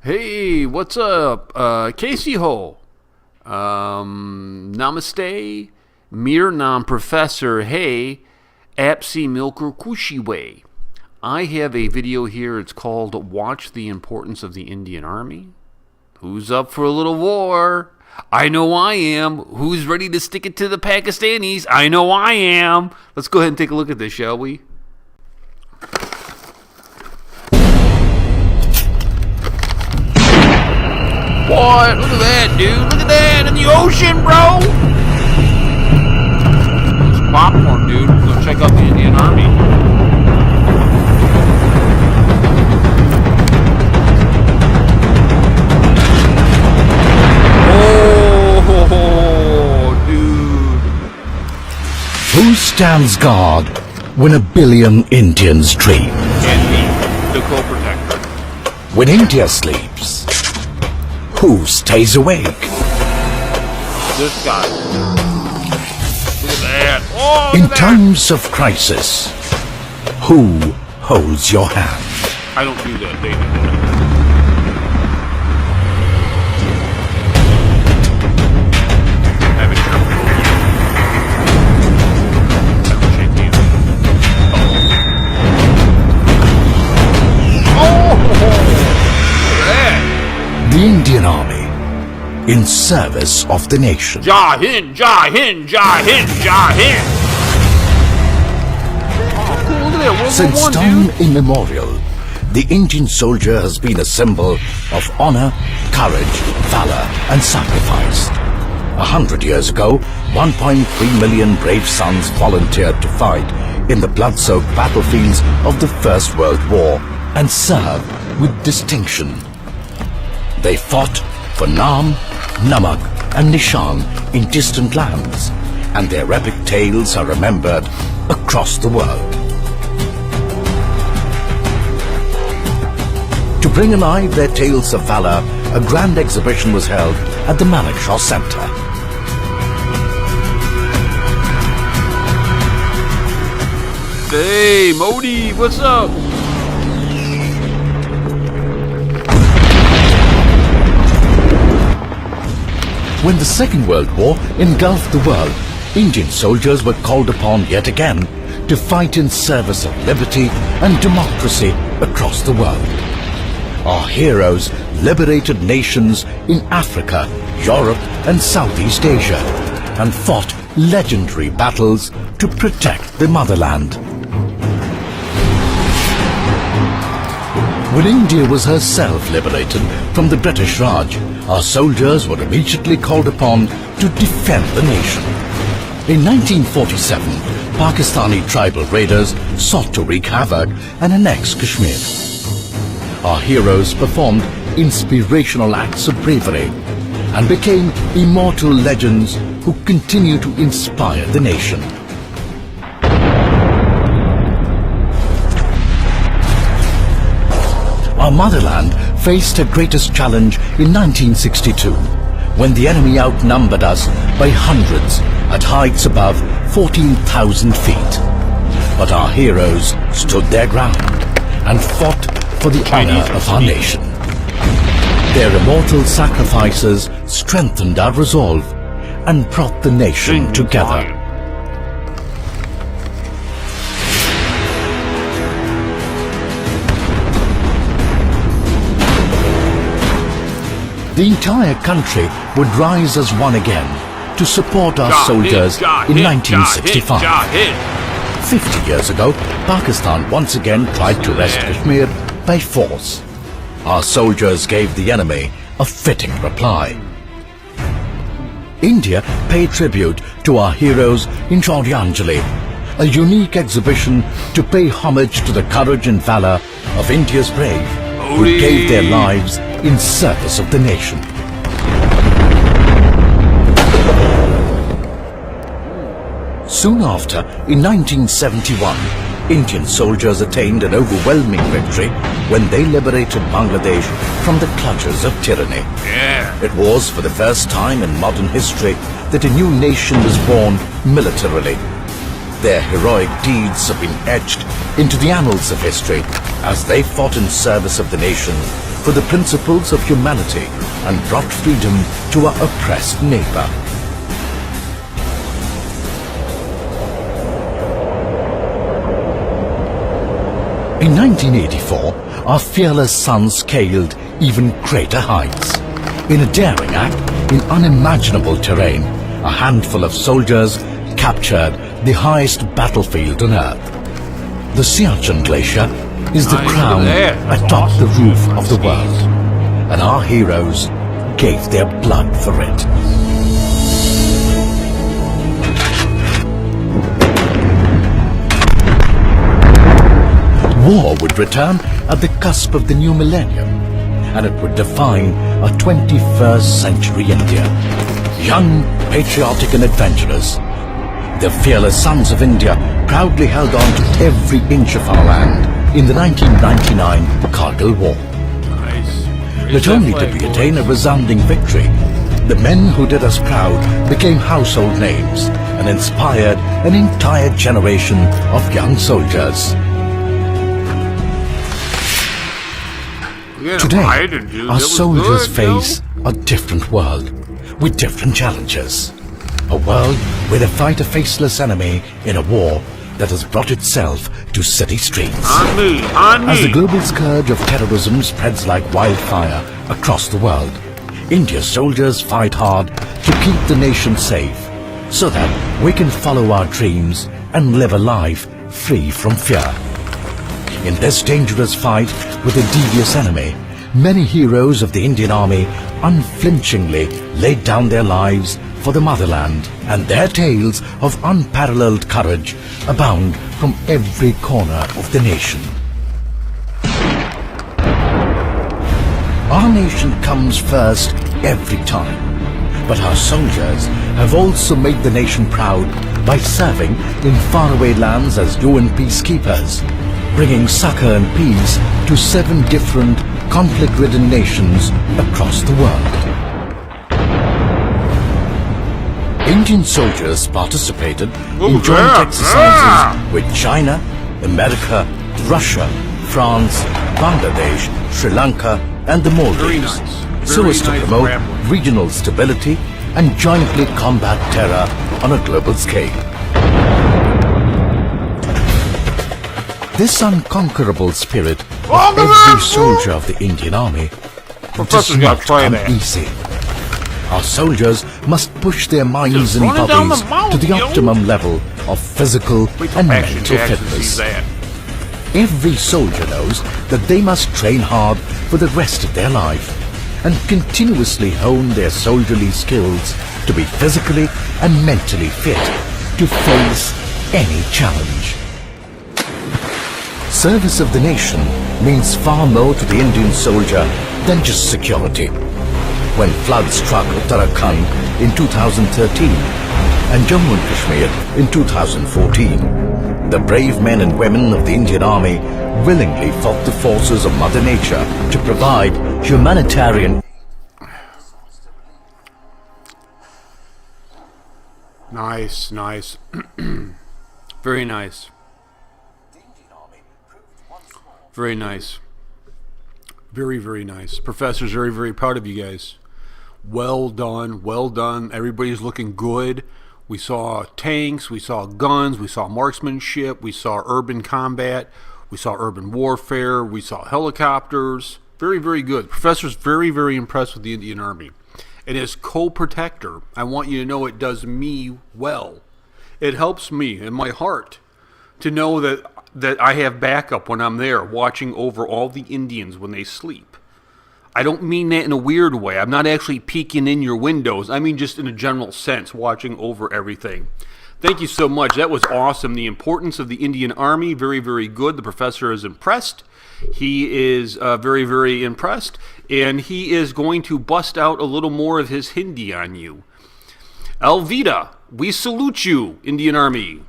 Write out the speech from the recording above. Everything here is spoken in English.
Hey, what's up? Casey Ho. Namaste. Mir Nam Professor Hey. Apsi Milker Kushiwe. I have a video here. It's called Watch the Importance of the Indian Army. Who's up for a little war? I know I am. Who's ready to stick it to the Pakistanis? I know I am. Let's go ahead and take a look at this, shall we? What? Look at that, dude. Look at that in the ocean, bro. It's popcorn, dude. Go check out the Indian Army. Oh, dude. Who stands guard when a billion Indians dream? And me, the co-protector. When India sleeps, who stays awake? This guy. Look at that. Oh, look In at that. times of crisis, who holds your hand? I don't do that, David. Have it careful. I don't shake hands. Oh! Look at that. The Indian Army, in service of the nation. Jai Hind, Jai Hind, Jai Hind, Jai Hind. Oh, cool. Look at that. World Since War I, time dude. immemorial, the Indian soldier has been a symbol of honor, courage, valor, and sacrifice. 100 years ago, 1.3 million brave sons volunteered to fight in the blood-soaked battlefields of the First World War and served with distinction. They fought for Naam, Namak, and Nishan in distant lands, and their epic tales are remembered across the world. To bring alive their tales of valor, a grand exhibition was held at the Manekshaw Center. Hey, Modi, what's up? When the Second World War engulfed the world, Indian soldiers were called upon yet again to fight in service of liberty and democracy across the world. Our heroes liberated nations in Africa, Europe, and Southeast Asia, and fought legendary battles to protect the motherland. When India was herself liberated from the British Raj, our soldiers were immediately called upon to defend the nation. In 1947, Pakistani tribal raiders sought to wreak havoc and annex Kashmir. Our heroes performed inspirational acts of bravery and became immortal legends who continue to inspire the nation. Our motherland faced her greatest challenge in 1962, when the enemy outnumbered us by hundreds at heights above 14,000 feet. But our heroes stood their ground and fought for the honor of our nation. Their immortal sacrifices strengthened our resolve and brought the nation together. The entire country would rise as one again to support our soldiers in 1965. 50 years ago, Pakistan once again tried to wrest Kashmir by force. Our soldiers gave the enemy a fitting reply. India paid tribute to our heroes in Shauryanjali, a unique exhibition to pay homage to the courage and valor of India's brave who gave their lives in service of the nation. Soon after, in 1971, Indian soldiers attained an overwhelming victory when they liberated Bangladesh from the clutches of tyranny. It was for the first time in modern history that a new nation was born militarily. Their heroic deeds have been etched into the annals of history as they fought in service of the nation for the principles of humanity and brought freedom to our oppressed neighbor. In 1984, our fearless sons scaled even greater heights. In a daring act in unimaginable terrain, a handful of soldiers captured the highest battlefield on Earth. The Siachen Glacier is the crown atop the roof of the world, and our heroes gave their blood for it. War would return at the cusp of the new millennium, and it would define a 21st century India. Young, patriotic and adventurous, the fearless sons of India proudly held on to every inch of our land in the 1999 Kargil War. Not only did we attain a resounding victory, the men who did us proud became household names and inspired an entire generation of young soldiers. Today, our soldiers face a different world with different challenges. A world where they fight a faceless enemy in a war that has brought itself to city streets. As the global scourge of terrorism spreads like wildfire across the world, India's soldiers fight hard to keep the nation safe so that we can follow our dreams and live a life free from fear. In this dangerous fight with a devious enemy, many heroes of the Indian Army unflinchingly laid down their lives for the motherland, and their tales of unparalleled courage abound from every corner of the nation. Our nation comes first every time, but our soldiers have also made the nation proud by serving in faraway lands as UN peacekeepers, bringing succor and peace to 7 different conflict-ridden nations across the world. Indian soldiers participated in joint exercises with China, America, Russia, France, Bangladesh, Sri Lanka and the Maldives, so as to promote regional stability and jointly combat terror on a global scale. This unconquerable spirit of every soldier of the Indian Army does not come easy. Our soldiers must push their minds and bodies to the optimum level of physical and mental fitness. Every soldier knows that they must train hard for the rest of their life and continuously hone their soldierly skills to be physically and mentally fit to face any challenge. Service of the nation means far more to the Indian soldier than just security. When floods struck Uttarakhand in 2013 and Jammu and Kashmir in 2014, the brave men and women of the Indian Army willingly fought the forces of Mother Nature to provide humanitarian. Nice, nice. Very nice. Very nice. Very, very nice. Professor's very, very proud of you guys. Well done, well done. Everybody's looking good. We saw tanks, we saw guns, we saw marksmanship, we saw urban combat, we saw urban warfare, we saw helicopters. Very, very good. Professor's very, very impressed with the Indian Army. And as co-protector, I want you to know it does me well. It helps me in my heart to know that I have backup when I'm there, watching over all the Indians when they sleep. I don't mean that in a weird way. I'm not actually peeking in your windows. I mean just in a general sense, watching over everything. Thank you so much. That was awesome. The importance of the Indian Army, very, very good. The professor is impressed. He is very, very impressed. And he is going to bust out a little more of his Hindi on you. Alvida, we salute you, Indian Army.